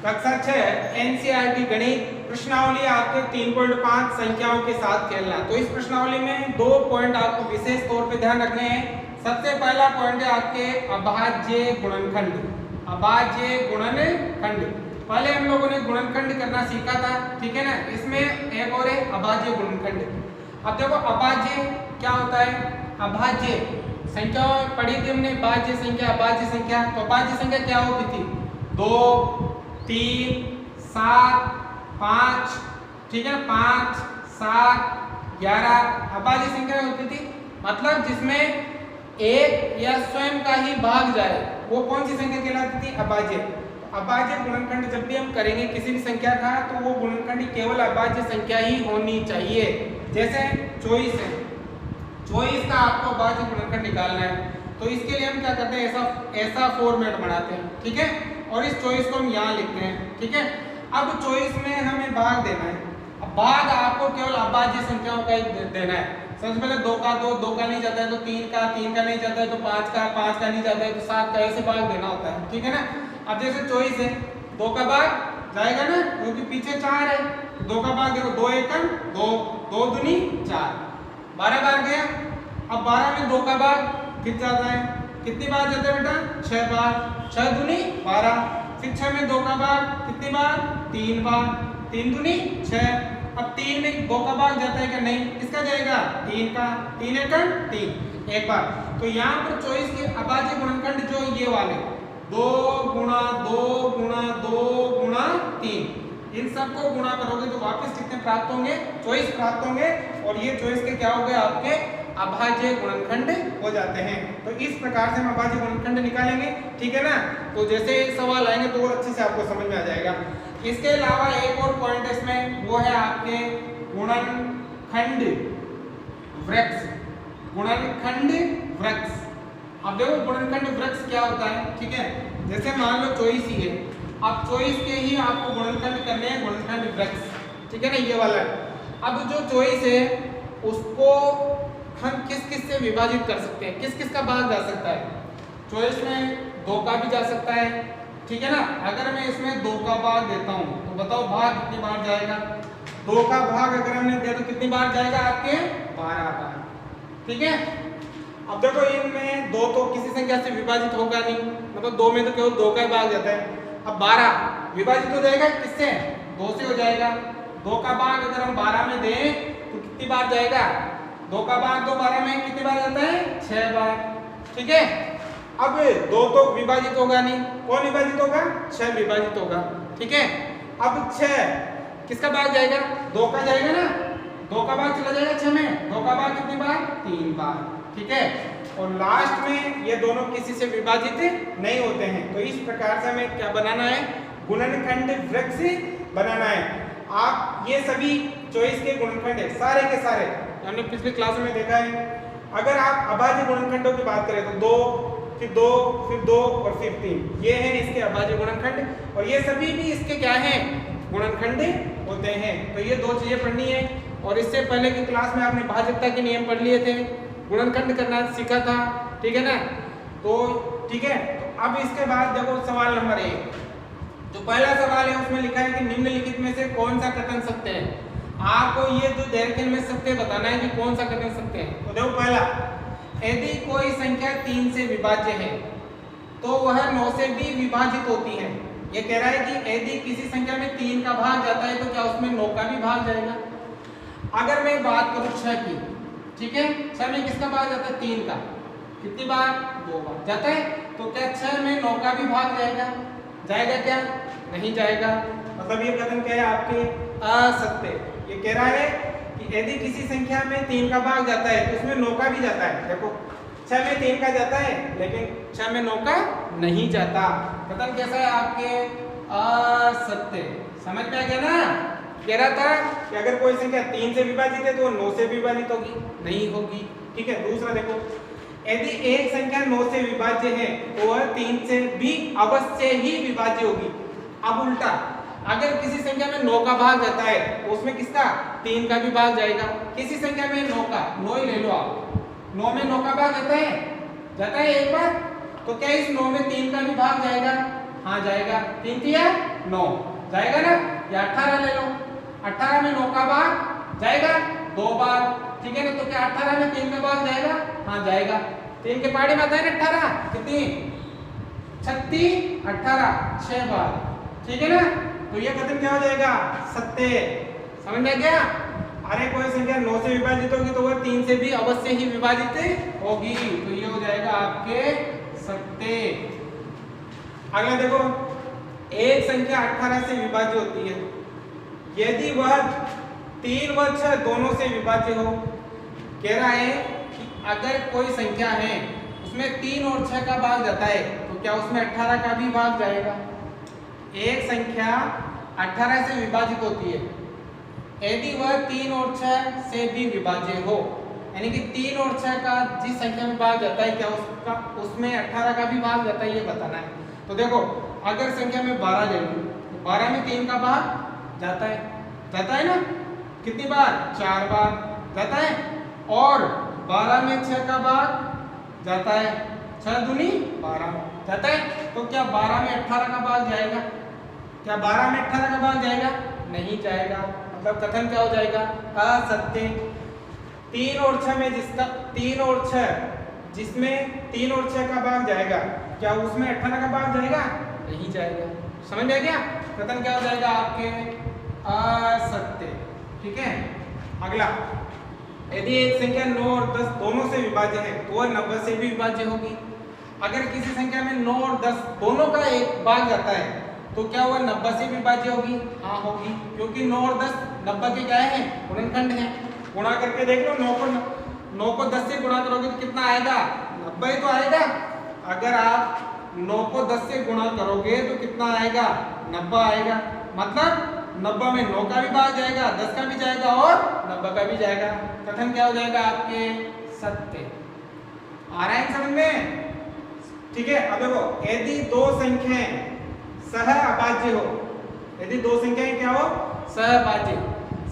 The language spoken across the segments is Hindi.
कक्षा 6 एनसीईआरटी गणित प्रश्नावली आपके 3.5 संख्याओं के साथ खेलना। तो इस प्रश्नावली में 2 पॉइंट आपको विशेष तौर पे ध्यान रखने हैं। सबसे पहला पॉइंट है आपके अभाज्य गुणनखंड। अभाज्य गुणनखंड, पहले हम लोगों ने गुणनखंड करना सीखा था, ठीक है ना। इसमें एक और है अभाज्य गुणनखंड। अब देखो अभाज्य क्या होता है। अभाज्य संख्या पढ़ी थी हमने, भाज्य संख्या अभाज्य संख्या। तो अभाज्य संख्या क्या होती थी, 2 3 7 5, ठीक है, 5 7 11 अभाज्य संख्या होती थी। मतलब जिसमें एक या स्वयं का ही भाग जाए वो कौन सी संख्या कहलाती थी, अभाज्य। अभाज्य गुणनखंड जब भी हम करेंगे किसी भी संख्या का, तो वो गुणनखंड केवल अभाज्य संख्या ही होनी चाहिए। जैसे 24 है, 24 का आपको अभाज्य गुणनखंड निकालना है। तो इसके लिए हम क्या करते हैं, ऐसा फॉर्मेट बनाते हैं, ठीक है। और इस 24 को हम यहाँ लिखते हैं, ठीक है। अब 24 में हमें भाग देना है। अब भाग आपको केवल अभाज्य संख्याओं का ही देना है। सबसे पहले 2 का 2, 2 का नहीं जाता है तो 3 का, 3 का नहीं जाता है तो 5 का, 5 का नहीं जाता है तो 7 का, ऐसे भाग देना होता है, ठीक है ना। अब जैसे 24 है, 2 का भाग जाएगा ना, क्योंकि पीछे 4 है। 2 का भाग देखो, 2 एकम 2, 2 दूनी 4, 12 बार गया। अब 12 में 2 का भाग कितना जाता है, कितनी बार जाता है बेटा, 6 बार, 6 दूनी 12। फिर 6 में 2 का भाग कितनी बार, 3 बार, 3 दूनी 6। अब 3 में 2 का भाग जाता है क्या, नहीं, किसका जाएगा, 3 का, 3 एकम 3, एक बार। तो यहाँ पर 24 के अभाज्य गुणनखंड जो ये वाले 2 गुणा 2 गुणा 2 गुणा 3, इन सबको गुणा करोगे तो वापस कितने प्राप्त होंगे, 24 प्राप्त होंगे। और ये 24 के क्या हो गए, आपके अभाज्य गुणनखंड हो जाते हैं। तो इस प्रकार से हम अभाज्य गुणनखंड निकालेंगे, ठीक है ना। तो जैसे सवाल आएंगे तो और अच्छे से आपको समझ में आ जाएगा। इसके अलावा एक और पॉइंट इसमें वो है आपके गुणनखंड वृक्ष। गुणनखंड वृक्ष, अब देखो गुणनखंड वृक्ष क्या होता है, ठीक है। जैसे मान लो 24 ही है, अब 24 के ही आपको गुणनखंड करने हैं, गुणनखंड वृक्ष, ठीक है ना, ये वाला। अब जो 24 है उसको हम किस किस से विभाजित कर सकते हैं, किस किस का भाग जा सकता है। 24 में 2 का भी जा सकता है, ठीक है ना। अगर मैं इसमें 2 का भाग देता हूँ तो बताओ भाग कितनी बार जाएगा। 2 का भाग अगर हमने दिया तो कितनी बार जाएगा, आपके 12 बार, ठीक है। अब देखो इनमें 2 तो किसी संख्या से विभाजित होगा नहीं, मतलब 2 में तो केवल 2 का ही भाग जाता है। अब 12 विभाजित हो जाएगा किससे, 2 से हो जाएगा। 2 का भाग अगर हम 12 में दें तो कितनी बार जाएगा, 2 का भाग तो 12 में कितनी बार जाता है, 6 बार, ठीक है। अब 2 तो विभाजित होगा नहीं, कौन विभाजित होगा, 6 विभाजित होगा, ठीक है। अब 6 किसका भाग जाएगा, 2 का जाएगा ना, 2 का भाग चला जाएगा 6 में, 2 का भाग कितनी बार, 3 बार, ठीक है। और लास्ट में ये दोनों किसी से विभाजित नहीं होते हैं। तो इस प्रकार से हमें क्या बनाना है, गुणनखंड वृक्ष बनाना है। आप ये सभी 24 के गुणनखंड है सारे के सारे, हमने पिछले क्लास में देखा है। अगर आप अभाज्य गुणनखंडों की बात करें तो 2 फिर 2 फिर 2 और फिर 3, ये हैं इसके अभाज्य गुणनखंड। और ये सभी भी इसके क्या हैं, गुणनखंड होते हैं। तो ये 2 चीजें पढ़नी है। और इससे पहले की क्लास में आपने भाजकता के नियम पढ़ लिए थे, गुणनखंड करना सीखा था, ठीक है ना। तो ठीक है, तो अब इसके बाद देखो सवाल नंबर 1, जो पहला सवाल है उसमें लिखा है कि निम्नलिखित में से कौन सा कथन सत्य है। आपको ये दो दैर्घ्य में सत्य बताना है कि कौन सा कथन सत्य है। तो देखो पहला, यदि कोई संख्या 3 से विभाज्य है तो वह 9 से भी विभाजित होती है। ये कह रहा है कि यदि किसी संख्या में 3 का भाग जाता है तो क्या उसमें 9 का भी भाग जाएगा। अगर मैं बात करूं 6 की, ठीक है, 6 में किसका भाग जाता है, 3 का, कितनी बार, 2 बार जाता है। तो क्या 6 में 9 का भी भाग जाएगा, जाएगा क्या, नहीं जाएगा। मतलब ये कथन क्या है, आपके असत्य। ये कह रहा है कि यदि किसी संख्या में 3 का भाग जाता है तो उसमें 9 का भी जाता है। देखो 6 में 3 का जाता है लेकिन 6 में 9 का नहीं जाता। कथन कैसा है, आपके असत्य। समझ में आ गया ना। कह रहा था कि अगर कोई संख्या 3 से विभाजित है तो 9 से विभाजित होगी, नहीं होगी, ठीक है। दूसरा देखो, यदि एक संख्या 9 से विभाज्य है तो वह 3 से भी अवश्य ही विभाज्य होगी। अब उल्टा, अगर किसी संख्या में 9 का भाग जाता है तो उसमें किसका, 3 का भी भाग जाएगा। किसी संख्या में 9 का, 9 ही ले लो आप, 9 में 9 का भाग जाता है एक बार, तो क्या इस 9 में 3 का भी भाग जाएगा, हाँ जाएगा, 3 तिया 9 जाएगा ना। या 18 ले लो, 18 में 9 का भाग जाएगा 2 बार, ठीक है ना। तो क्या 18 में 3 का भाग जाएगा? हाँ जाएगा। 3 के पहाड़ी में आता है ना 18, कितनी 36 18 6 बार, ठीक है ना। तो ये कथन क्या हो जाएगा? सत्य। समझ में आ गया? अरे कोई संख्या 9 से विभाजित होगी तो वह 3 से भी अवश्य ही विभाजित होगी, तो ये हो जाएगा आपके सत्य। अगला देखो, एक संख्या 18 से विभाज्य होती है यदि वह 3 व 6 दोनों से विभाज्य हो। कह रहा है कि अगर कोई संख्या है उसमें 3 और 6 का भाग जाता है तो क्या उसमें 18 का भी भाग जाएगा? एक संख्या 18 से विभाजित होती है यदि वह 3 और 6 से भी विभाज्य हो, यानी कि 3 और 6 का जिस संख्या में भाग जाता है क्या उसका उसमें 18 का भी भाग जाता है, ये बताना है। तो देखो, अगर संख्या में 12 ले लूं तो 12 में 3 का भाग जाता है ना। कितनी बार? 4 बार जाता है। और 12 में 6 का भाग जाता है, 6 दूनी 12 जाता है। तो क्या 12 में 18 का भाग जाएगा? क्या 12 में 18 का भाग जाएगा? नहीं जाएगा। मतलब कथन क्या हो जाएगा? असत्य। 3 और 6 में जिसका 3 और 6 जिसमें 3 और 6 का भाग जाएगा क्या उसमें 18 का भाग जाएगा? नहीं जाएगा। समझ में आ गया? कथन क्या हो जाएगा आपके? असत्य, ठीक है। अगला, यदि एक संख्या 9 और 10 दोनों से विभाज्य है तो वह 90 से भी विभाज्य होगी। अगर किसी संख्या में 9 और 10 दोनों का एक भाग जाता है तो क्या वह 90 से विभाज्य होगी? हाँ होगी, क्योंकि 9 और 10 90 के क्या है? गुणनखंड है। गुणा करके देख लो, 9 को 10 से गुणा करोगे तो कितना आएगा? 90 तो आएगा। अगर आप 9 को 10 से गुणा करोगे तो कितना आएगा? 90 आएगा। मतलब 90 में 9 का भी भाग जाएगा, 10 का भी जाएगा और 90 का भी जाएगा। कथन क्या हो जाएगा आपके? सत्य। आ रहा है समझ में? ठीक है। अब देखो, यदि दो संख्याएं सहअभाज्य हो, यदि दो संख्याएं क्या हो? सहअभाज्य।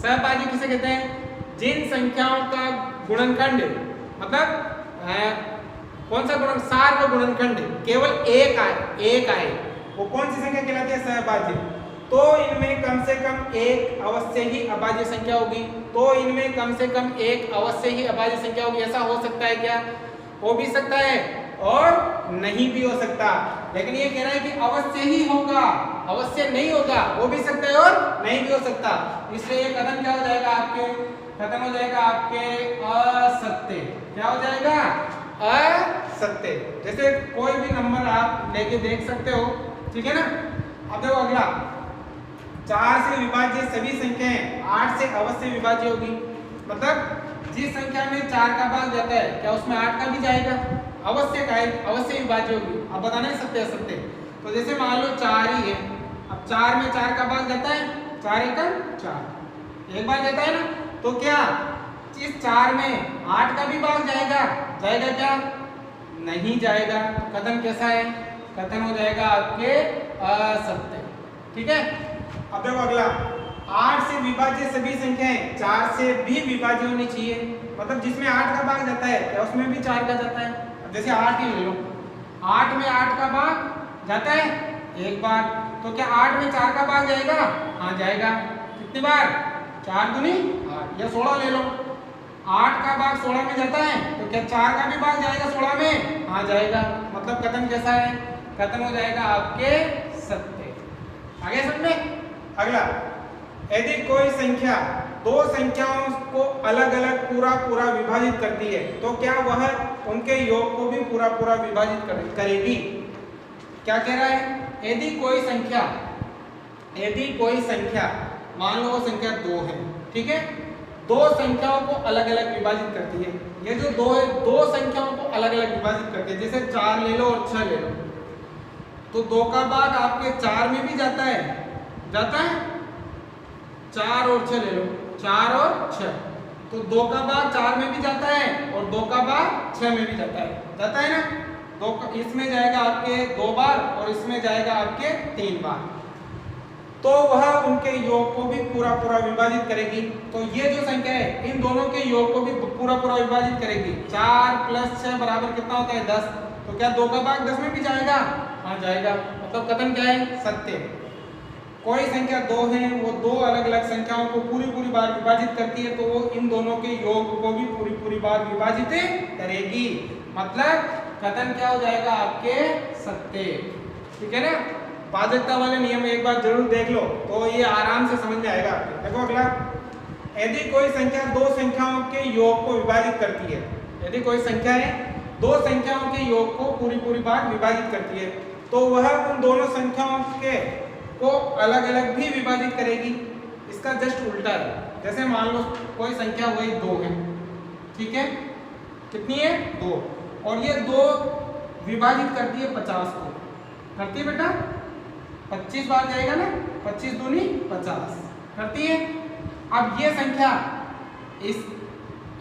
सहअभाज्य किसे कहते हैं? जिन संख्याओं का गुणनखंड मतलब कौन सा गुणन? सार का गुणनखंड केवल एक आए, वो कौन सी संख्या कहलाती है? सहअभाज्य। तो इनमें कम से कम एक अवश्य ही अभाज्य संख्या होगी। तो इनमें कम से कम एक अवश्य ही अभाज्य संख्या होगी। ऐसा हो सकता है क्या? हो भी सकता है और नहीं भी हो सकता, लेकिन ये कह रहा है कि अवश्य ही होगा, अवश्य नहीं होगा। हो भी सकता है और नहीं भी हो सकता। इसलिए ये कथन क्या हो जाएगा आपके? कथन हो जाएगा आपके असत्य। क्या हो जाएगा? असत्य। जैसे कोई भी नंबर आप लेके देख सकते हो, ठीक है ना। अब देखो अगला, 4 से विभाज्य सभी संख्याएं 8 से अवश्य विभाज्य होगी। मतलब जिस संख्या में 4 का भाग जाता है क्या उसमें 8 का भी जाएगा? अवश्य का है, अवश्य विभाज्य होगी। आप बता नहीं सकते असत्य। तो जैसे मान लो 4 ही है, अब 4 में 4 का भाग जाता है, 4 एकम 4 एक बार जाता है ना। तो क्या इस 4 में 8 का भी भाग जाएगा? जाएगा क्या? नहीं जाएगा। कथन कैसा है? कथन हो जाएगा आपके असत्य, ठीक है। अब देखो अगला, 8 से विभाज्य सभी संख्याएं 4 से भी विभाज्य होनी चाहिए। मतलब जिसमें 8 का भाग जाता है क्या उसमें भी 4 का जाता है? जैसे 8 ही ले लो, 8 में 8 का भाग जाता है एक बार, तो क्या 8 में 4 का भाग जाएगा? हाँ जाएगा। कितनी बार? 4 दूनी 8। या 16 ले लो, 8 का भाग 16 में जाता है तो क्या 4 का भी भाग जाएगा 16 में? हाँ जाएगा। मतलब कथन कैसा है? कथन हो जाएगा आपके सत्य। आगे समझ में? अगला, यदि कोई संख्या दो संख्याओं को अलग अलग पूरा विभाजित करती है तो क्या वह उनके योग को भी पूरा विभाजित करेगी? क्या कह रहा है? यदि कोई संख्या मान लो वो संख्या 2 है, ठीक है। दो संख्याओं को अलग अलग विभाजित करती है। ये जो 2 है, दो संख्याओं को अलग अलग विभाजित करती है। जैसे 4 ले लो और 6 ले लो, तो 2 का भाग आपके 4 में भी जाता है 4 और 6 ले लो, 4 और 6, तो 2 का भाग 4 में भी जाता है और 2 का भाग 6 में भी जाता है ना। इसमें जाएगा आपके 2 बार और इसमें जाएगा आपके 3 बार। तो वह उनके योग को भी पूरा विभाजित करेगी। तो ये जो संख्या है इन दोनों के योग को भी पूरा विभाजित करेगी। 4 + 6 बराबर कितना होता है? 10। तो क्या 2 का भाग 10 में भी जाएगा? हाँ जाएगा। मतलब कथन क्या है? सत्य। कोई संख्या दो है, वो दो अलग अलग संख्याओं को पूरी बार विभाजित करती है, तो वो इन दोनों के योग को भी पूरी बार विभाजित करेगी। मतलब कथन क्या हो जाएगा आपके? सत्य। ठीक है ना? भाजकता वाले नियम एक बार जरूर देख लो तो ये आराम से समझ में आएगा आपको। देखो अगला, यदि कोई संख्या दो संख्याओं के योग को विभाजित करती है, यदि कोई संख्या है दो संख्याओं के योग को पूरी बार विभाजित करती है, तो वह उन दोनों संख्याओं के को अलग अलग भी विभाजित करेगी। इसका जस्ट उल्टा है। जैसे मान लो कोई संख्या वही दो है, ठीक है? कितनी है? दो। और ये दो विभाजित करती है 50 को, करती है बेटा? 25 बार जाएगा ना, 25 दूनी 50 करती है। अब ये संख्या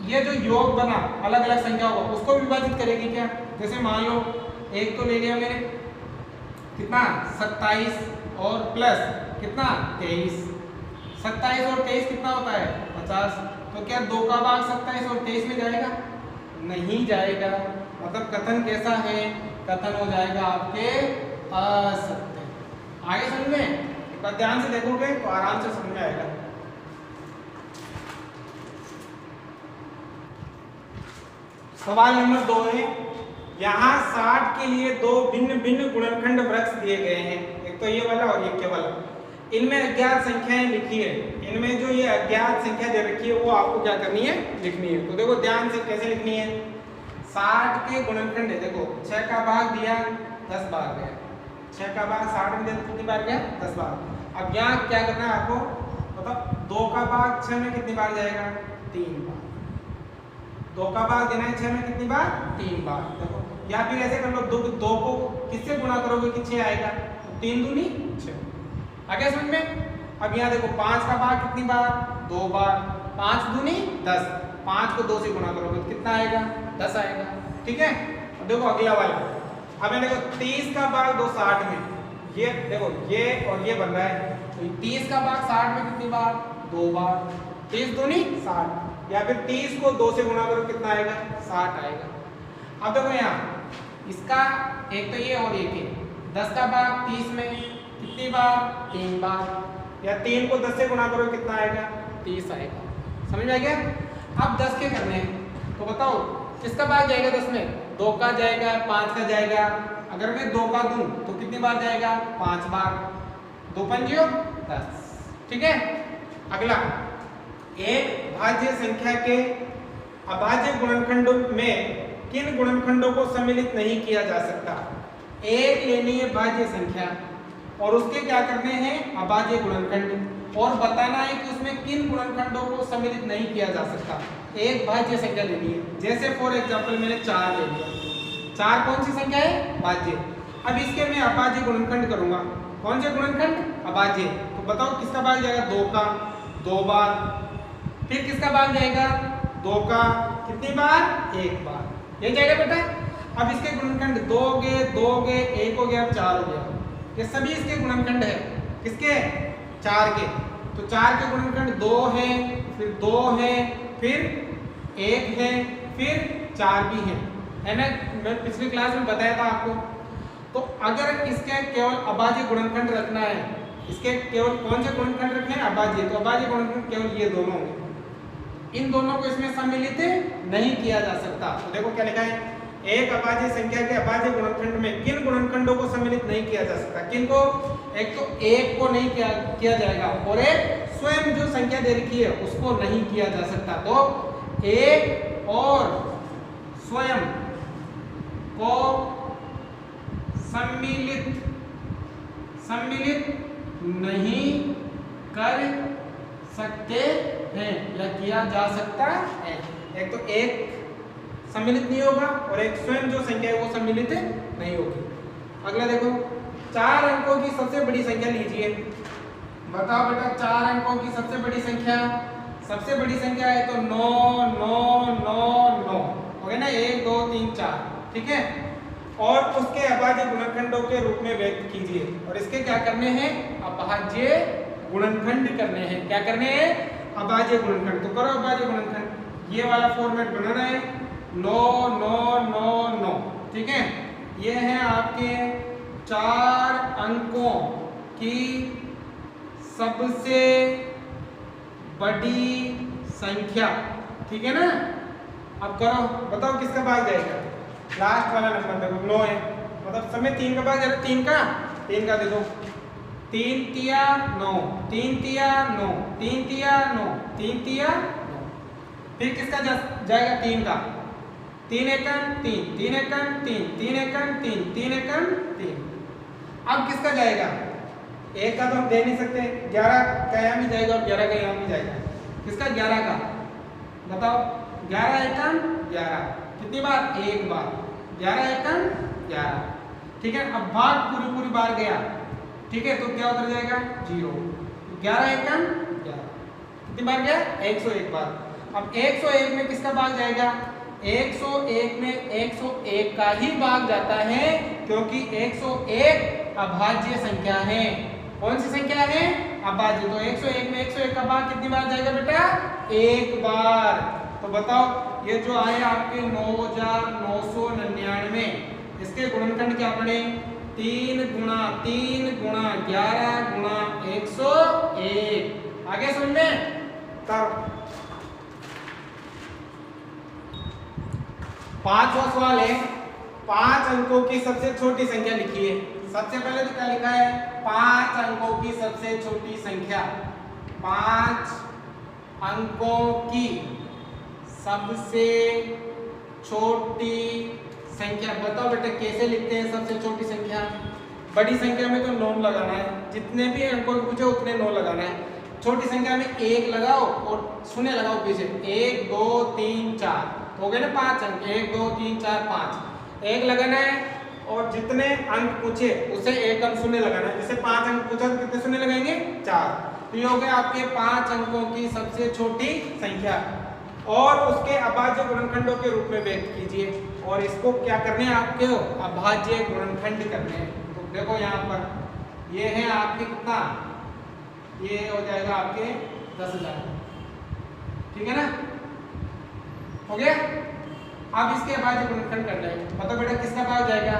ये जो योग बना अलग अलग संख्याओं को, उसको विभाजित करेगी क्या? जैसे मान लो एक तो ले लिया मैंने, कितना? 27 और प्लस कितना? 23। 27 और 23 कितना होता है? 50। तो क्या 2 का भाग 27 और 23 में जाएगा? नहीं जाएगा। मतलब कथन कैसा है? कथन हो जाएगा आपके असत्य। आगे समझ में? एक बार ध्यान से देखोगे तो आराम से समझ में आएगा। सवाल नंबर 2 है, यहाँ 60 के लिए दो भिन्न भिन्न गुणनखंड वृक्ष दिए गए हैं, एक तो ये वाला और ये वाला। इनमें अज्ञात संख्याएं लिखी है। इनमें जो ये अज्ञात संख्या दे रखी है वो आपको क्या करनी है? लिखनी है। तो देखो ध्यान से कैसे लिखनी है। 60 के गुणनखंड है, देखो 6 का भाग दिया 10 बार गया, 6 का भाग 60 में दिया कितनी बार गया? 10 बार। अब यहाँ क्या करना है आपको? मतलब 2 का भाग 6 में कितनी बार जाएगा? 3 बार। 2 का भाग देना है 6 में कितनी बार? 3 बार। देखो या फिर ऐसे कर लो, 2 को किससे गुणा करोगे कि 6 आएगा? तो 3 दूनी 6। आगे समझ में? अब यहाँ देखो 5 का भाग कितनी बार? 2 बार। 5 दूनी 10, 5 को 2 से गुणा करोगे तो कितना आएगा? 10 आएगा। ठीक है? अब देखो अगला वाला, अब देखो 30 का भाग 2 60 में, ये देखो ये और ये बन रहा है, तो 30 का भाग 60 में कितनी बार? 2 बार। 30 दूनी 60, या फिर 30 को 2 से गुणा करो कितना आएगा? 60 आएगा। अब देखो यहाँ इसका एक तो ये और एक है, 10 का भाग 30 में कितनी बार? 3 बार। या 3 को 10 से गुणा करो कितना आएगा? 30 आएगा। समझ में आ गया? अब 10 के करने हैं तो बताओ किसका भाग जाएगा 10 में? 2 का जाएगा, 5 का जाएगा। अगर मैं 2 का दूं तो कितनी बार जाएगा? 5 बार। 2 पंजियों 10। ठीक है? अगला, एक भाज्य संख्या के अभाज्य गुणनखंडों में किन गुणनखंडों को सम्मिलित नहीं किया जा सकता? एक लेनी है भाज्य संख्या और उसके क्या करने हैं? अभाज्य गुणनखंड, और बताना है कि उसमें किन गुणनखंडों को सम्मिलित नहीं किया जा सकता। एक भाज्य संख्या लेनी है। जैसे फॉर एग्जांपल मैंने 4 ले लिया। 4 कौन सी संख्या है? भाज्य। अब इसके मैं अभाज्य गुणनखंड करूंगा। कौन से गुणनखंड? अभाज्य। तो बताओ किसका भाग जाएगा? 2 का 2 बार। फिर किसका भाग जाएगा? 2 का कितनी बार? 1 बार। ये जाएगा बेटा। अब इसके गुणनखंड 2 गए 2 गए, 1 हो गया, 4 हो गया। ये सभी इसके गुणनखंड है। किसके? 4 के। तो 4 के गुणनखंड 2 है, फिर 2 है, फिर 1 है, फिर 4 भी है ना? मैं पिछली क्लास में बताया था आपको। तो अगर इसके केवल अभाज्य गुणनखंड रखना है, इसके केवल कौन से गुणनखंड रखने हैं? अभाज्य। तो अभाज्य गुणनखंड केवल ये दोनों होंगे। इन दोनों को इसमें सम्मिलित नहीं किया जा सकता। तो देखो क्या लिखा है, एक अभाज्य संख्या के अभाज्य गुणनखंड में किन गुणनखंडों को सम्मिलित नहीं किया जा सकता? किन को? एक तो 1 को नहीं किया जाएगा, और एक स्वयं जो संख्या दे रखी है उसको नहीं किया जा सकता। तो 1 और स्वयं को सम्मिलित नहीं कर सकते हैं या किया जा सकता है। एक तो 1 सम्मिलित नहीं होगा और एक स्वयं जो संख्या है वो सम्मिलित नहीं होगी। अगला देखो, 4 अंकों की सबसे बड़ी संख्या लीजिए। बताओ बेटा 4 अंकों की सबसे बड़ी संख्या। सबसे बड़ी संख्या है तो 9 9 9 9 हो गया ना, 1 2 3 4। ठीक है? और उसके अभाज्य गुणनखंडों के रूप में व्यक्त कीजिए। और इसके क्या करने हैं? अभाज्य गुणनखंड करने हैं। क्या करने हैं? अभाज्य गुणनखंड। तो करो अभाज्य गुणनखंड। ये वाला फॉर्मेट बनाना है, 9 9 9 9। ठीक है? ये है आपके 4 अंकों की सबसे बड़ी संख्या, ठीक है ना। अब करो, बताओ किसका भाग जाएगा। लास्ट वाला नंबर देखो 9 है, मतलब समय 3 का भाग जाएगा। 3 का दे दो। 3 तिया 9, 3 तिया 9, 3 तिया 9, 3 तिया 9। फिर किसका जाएगा 3 का। 3 एकम 3, 3 एकम 3, 3 एकम 3, 3 एकम 3। अब किसका जाएगा। 1 का तो हम दे नहीं सकते, 11 का यहाँ भी जाएगा और 11 का यहाँ भी जाएगा। किसका 11 का बताओ। 11 एकम 11, कितनी बार, एक बार। 11 एकम 11, ठीक है। अब भाग पूरी बार गया, ठीक है, तो क्या उतर जाएगा 0। 11 एकम 11, कितनी बार गया 101 बार। अब 101 में किसका भाग जाएगा। 101 में 101 का ही भाग जाता है, क्योंकि 101 अभाज्य संख्या है। कौन सी संख्या है, अभाज्य। तो 101 में 101 का भाग कितनी बार जाएगा बेटा, एक बार। तो बताओ ये जो आए आपके 9999, इसके गुणनखंड क्या बने, 3 गुणा 3 गुणा 11 गुणा 101। आगे समझ में। तब 5वां सवाल है, 5 अंकों की सबसे छोटी संख्या लिखिए। सबसे पहले तो क्या लिखा है, 5 अंकों की सबसे छोटी संख्या। 5 अंकों की सबसे छोटी संख्या, बताओ बेटा कैसे लिखते हैं सबसे छोटी संख्या। बड़ी संख्या में तो 9 लगाना है, जितने भी अंकों पूछे उतने 9 लगाना है। छोटी संख्या में 1 लगाओ और शून्य लगाओ पीछे। 1 2 3 4 हो गए ना 5 अंक। 1 2 3 4 5 1 लगाना है, और जितने अंक पूछे उसे 1 अंक शून्य लगाना है। जैसे 5 अंक पूछा तो कितने शून्य लगाएंगे, 4। तो ये हो गए आपके 5 अंकों की सबसे छोटी संख्या, और उसके अभाज्य गुणनखंडों के रूप में व्यक्त कीजिए। और इसको क्या करने हैं आपके, अभाज्य गुणनखंड करने हैं। तो देखो यहाँ पर ये है आपके कितना, ये हो जाएगा आपके 10,000, ठीक है ना, हो गया। अब इसके अभाज्य गुणनखंड करना है। बताओ बेटा किसका भाग जाएगा,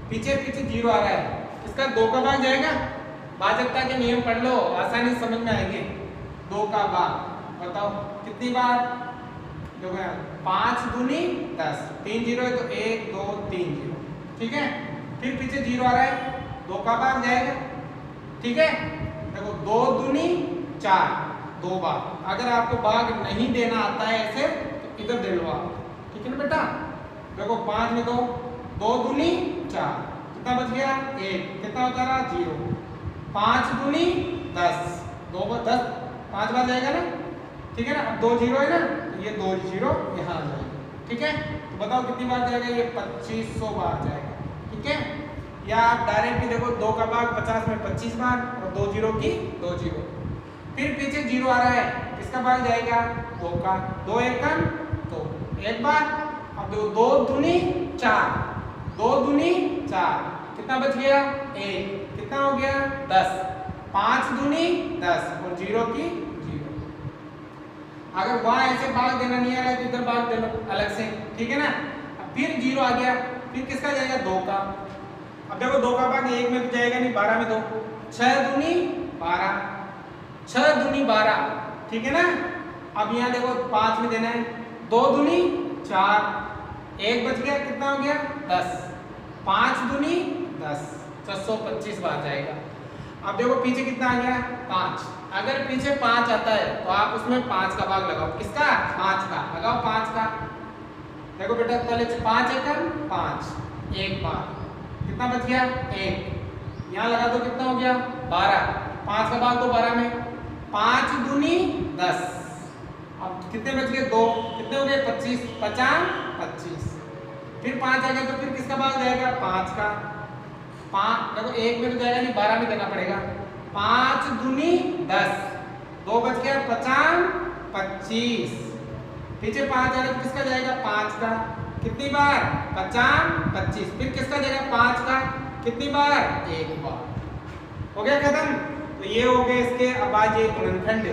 पीछे 0 आ रहा है, इसका 2 का भाग जाएगा। भाजकता के नियम पढ़ लो, आसानी से समझ में आएंगे। 2 का भाग बताओ कितनी बार, देखो यार 5 दूनी 10, 3 0 है तो 1 2 3 0, ठीक है। फिर पीछे 0 आ रहा है, 2 का भाग जाएगा, ठीक है। देखो 2 दूनी 4, 2 बार। अगर आपको भाग नहीं देना आता है ऐसे तो इधर दे लो आप, ठीक है ना बेटा। देखो 5 में 2, 2 दूनी 4, कितना बच गया 1, कितना होता रहा 0। 5 दूनी 10, 2 बार 10 5 बार जाएगा ना, ठीक है ना। अब 2 0 है ना, तो ये 2 0 यहाँ आ जाएगा, ठीक है। तो बताओ कितनी बार जाएगा, ये 2500 बार जाएगा, ठीक है। या आप डायरेक्ट भी देखो 2 का भाग 50 में 25 बार, और 2 0 की 2 0। फिर पीछे 0 आ रहा है, किसका भाग जाएगा 2 का। 2 एकम तो 1 बार। अब देखो 2 दूनी 4, 2 दूनी 4, कितना बच गया 1, कितना हो गया 10। 5 दूनी 10 और 0 की 0। अगर वहां ऐसे भाग देना नहीं आ रहा है तो इधर भाग दे लो अलग से, ठीक है ना। अब फिर 0 आ गया, फिर किसका जाएगा 2 का। अब देखो 2 का भाग 1 में तो जाएगा नहीं, 12 में 2, 6 दूनी 12, 6 दूनी 12, ठीक है ना। अब यहाँ देखो 5 में देना है, 2 दूनी 4, 1 बच गया, कितना हो गया 10। 5 दूनी 10, 625 बार जाएगा। अब देखो पीछे कितना आ गया 5। अगर पीछे 5 आता है तो आप उसमें 5 का भाग लगाओ, किसका 5 का लगाओ, 5 का। देखो बेटा पहले 5 एकम 5, 1 बार, कितना बच गया 1। यहाँ लगा दो, कितना हो गया 12। 5 का भाग दो 12 में, 5 दूनी 10। अब कितने बच गए 2, कितने हो गए 25, 50 25। फिर 5 आ गया तो फिर किसका भाग जाएगा 5 का। 5 देखो 1 में तो जाएगा नहीं, 12 में देना पड़ेगा। 5 दूनी 10, 2 बच गया 50 25। पीछे 5 आ गया तो किसका जाएगा 5 का, कितनी बार 50 25। फिर किसका जाएगा 5 का, कितनी बार 1 बार। हो गया खत्म। तो ये हो गए इसके अभाज्य गुणनखंड।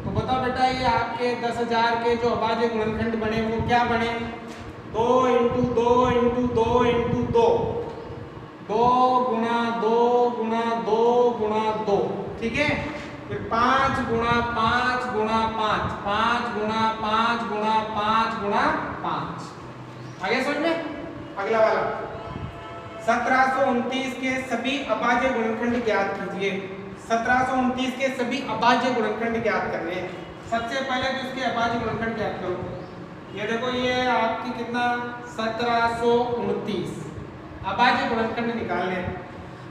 तो बताओ बेटा ये आपके 10,000 के जो अभाज्य गुणनखंड बने वो क्या बने, 2 × 2 × 2 × 2, 2 गुणा 2 गुणा 2 गुणा 2, ठीक है। फिर 5 गुणा 5 गुणा 5, 5 गुणा 5 गुणा 5 गुणा 5। आगे समझ में। अगला वाला 1729 के सभी अभाज्य गुणनखंड ज्ञात कीजिए। 1729 के सभी अभाज्य गुणनखंड ज्ञात करने हैं। सबसे पहले तो इसके अभाज्य गुणनखंड ज्ञात करो। ये देखो, ये आपकी कितना 1729 अभाज्य गुणनखंड निकालने।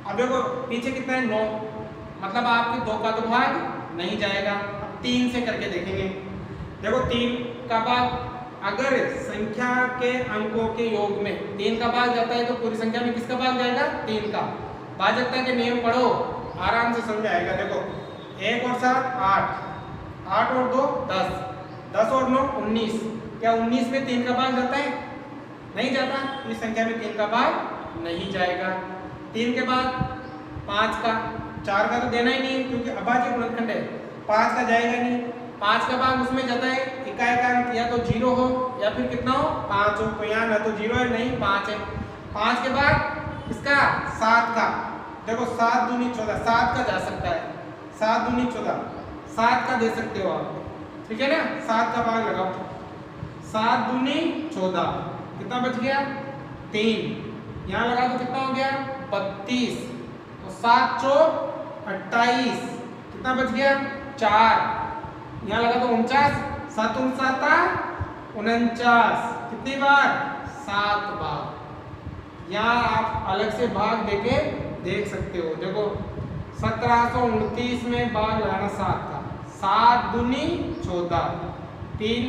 अब देखो पीछे कितना है 9, मतलब आपके 2 का तो भाग नहीं जाएगा। अब 3 से करके देखेंगे। देखो 3 का भाग, अगर संख्या के अंकों के योग में 3 का भाग जाता है तो पूरी संख्या में किसका भाग जाएगा? 3 का। भाजकता के नियम पढ़ो, आराम से समझ आएगा। देखो 1 और 7 8, 8 और 2 10, 10 और 9 19। क्या 19 में 3 का भाग जाता है? नहीं जाता। इस संख्या में 3 का भाग नहीं जाएगा। 3 के बाद 5 का, 4 का तो देना ही नहीं है क्योंकि अभाज्य गुणनखंड है। 5 का जाएगा नहीं। 5 का भाग उसमें जाता है इकाई का अंक या तो 0 हो या फिर कितना हो 5 हो। तो यहाँ ना तो 0 है नहीं 5 है। 5 के बाद इसका 7 का, देखो 7 दूनी 14, 7 का जा सकता है। 7 दूनी 14, 7 का दे सकते हो आप, ठीक है ना। 7 का भाग लगाओ, 7 दूनी 14, कितना बच गया 3। यहाँ लगा तो कितना हो गया 32। तो 7 चौक 28, कितना बच गया 4। यहाँ लगा तो 49, 7 49, कितनी बार 7 बार। यहाँ आप अलग से भाग देके देख सकते हो। देखो 1729 में भाग लगाना 7 का, 7 दूनी 14, 3,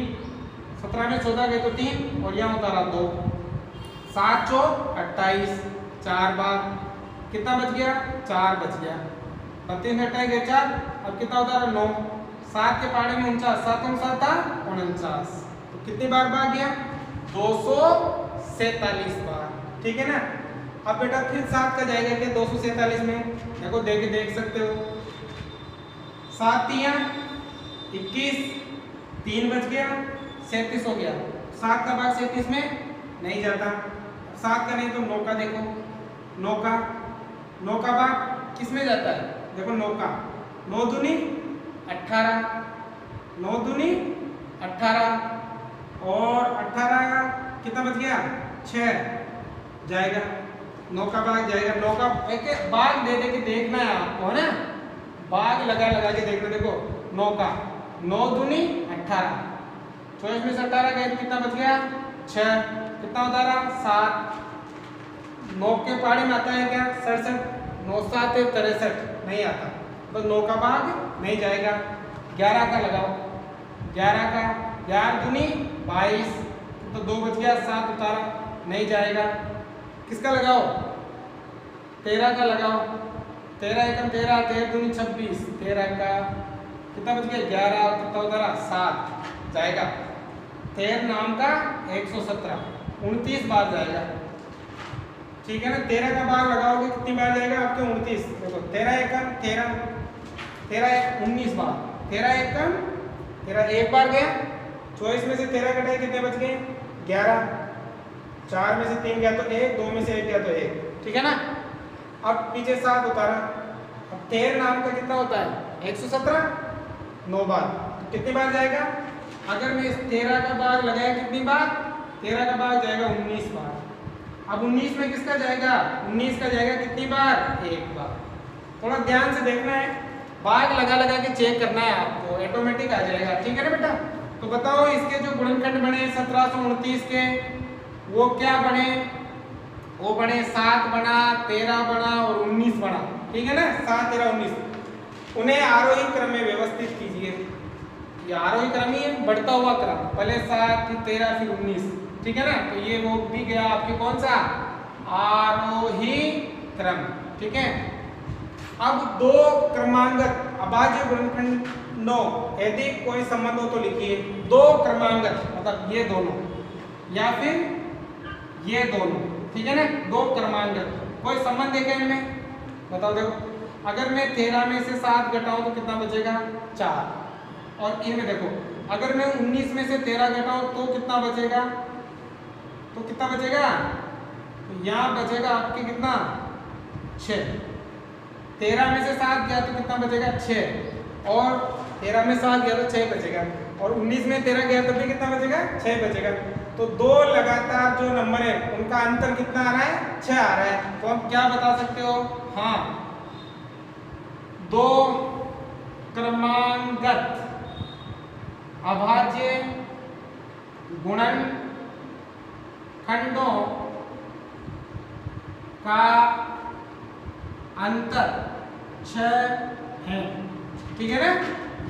17 में 14 गए तो 3 और यहाँ उतारा 2, 7 चौक 28, 4 बार, कितना बच गया 4 बच गया। 32 में 28 गए 4, अब कितना उतारा 9, 7 के पहाड़े में 49, 7 49, तो कितनी बार भाग गया 247 बार, ठीक है ना। अब बेटा फिर 7 का जाएगा क्या 247 में? देखो देख सकते हो, 7 तिया 21, 3 बच गया 37 हो गया। 7 का भाग 37 में नहीं जाता। 7 का नहीं तो 9 का, देखो 9 का भाग किस में जाता है? देखो 9 का, 9 दूनी 18, 9 दूनी 18 और 18 कितना बच गया 6 जाएगा। 9 का भाग जाएगा। 9 का एक भाग दे के देखना है आपको, है ना। भाग लगा के देखना। देखो 9 का, 9 दूनी 18, 24 में से 18 गए तो कितना बच गया 6, कितना उतारा 7। 9 के पहाड़े में आता है क्या 67, 9 7 63 नहीं आता, तो 9 का भाग नहीं जाएगा। 11 का लगाओ, 11 का 11 दूनी 22, तो 2 बच गया, 7 उतारा नहीं जाएगा। किसका लगाओ 13 का लगाओ, 13 एकम 13, 13 दूनी 26, 13 का कितना बच गया 11, कितना उतारा 7 जाएगा। 13 नाम का 117 29 बार जाएगा, ठीक है ना। 13 का भाग लगाओगे कितनी बार जाएगा आपके 29। देखो 13 एकम 13, 13 19 बार, 13 एकम 13 एक बार गया। 24 में से 13 कटाए कितने बच गए 11, 4 में से 3 गया तो 1, 2 में से 1 गया तो 1, ठीक है ना। अब पीछे 7 उतारा। अब 13 नाम का कितना होता है 117, 9 बार, तो कितनी बार जाएगा? अगर मैं इस 13 का भाग लगाया कितनी बार? 13 का भाग जाएगा 19 बार। अब 19 में किसका जाएगा 19 का जाएगा कितनी बार 1 बार। थोड़ा ध्यान से देखना है, भाग लगा के चेक करना है आपको, ऑटोमेटिक आ जाएगा, ठीक है ना बेटा। तो बताओ इसके जो गुणनखंड बने 1729 के, वो क्या बने? वो बने 7 बना, 13 बना और 19 बना, ठीक है ना। 7 13 19, उन्हें आरोही क्रम में व्यवस्थित कीजिए। ये आरोही क्रम ही है, बढ़ता हुआ क्रम, पहले 7 फिर 13 फिर 19, ठीक है ना। तो ये वो भी गया आपके कौन सा आरोही क्रम, ठीक है। अब 2 क्रमांगत अभाज्य गुणनखंड 9 यदि कोई संबंध हो तो लिखिए। 2 क्रमांगत मतलब ये दोनों या फिर ये दोनों, ठीक है ना। 2 क्रमांगत कोई संबंध है क्या इनमें? बताओ। देखो अगर मैं 13 में से 7 घटाऊं तो कितना बचेगा 4, और इनमें देखो अगर मैं 19 में से 13 घटाऊं तो कितना बचेगा? तो कितना बचेगा? तो यहाँ बचेगा आपके कितना 6। 13 में से 7 गया तो कितना बचेगा 6, और 13 में 7 गया तो 6 बचेगा, और 19 में 13 गया तो भी कितना बचेगा 6 बचेगा। तो दो लगातार जो नंबर है उनका अंतर कितना आ रहा है 6 आ रहा है। तो आप क्या बता सकते हो, हाँ दो क्रमांगत अभाज्य गुणनखंडों का अंतर 6 है। ठीक है ना,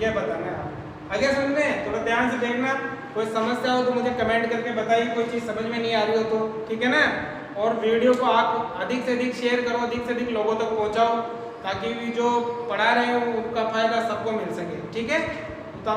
ये बताना है आप। आगे समझ में थोड़ा ध्यान से देखना, कोई समस्या हो तो मुझे कमेंट करके बताइए, कोई चीज़ समझ में नहीं आ रही हो तो, ठीक है ना। और वीडियो को आप अधिक से अधिक शेयर करो, अधिक से अधिक लोगों तक पहुंचाओ, ताकि भी जो पढ़ा रहे हो उनका फायदा सबको मिल सके। ठीक है, तो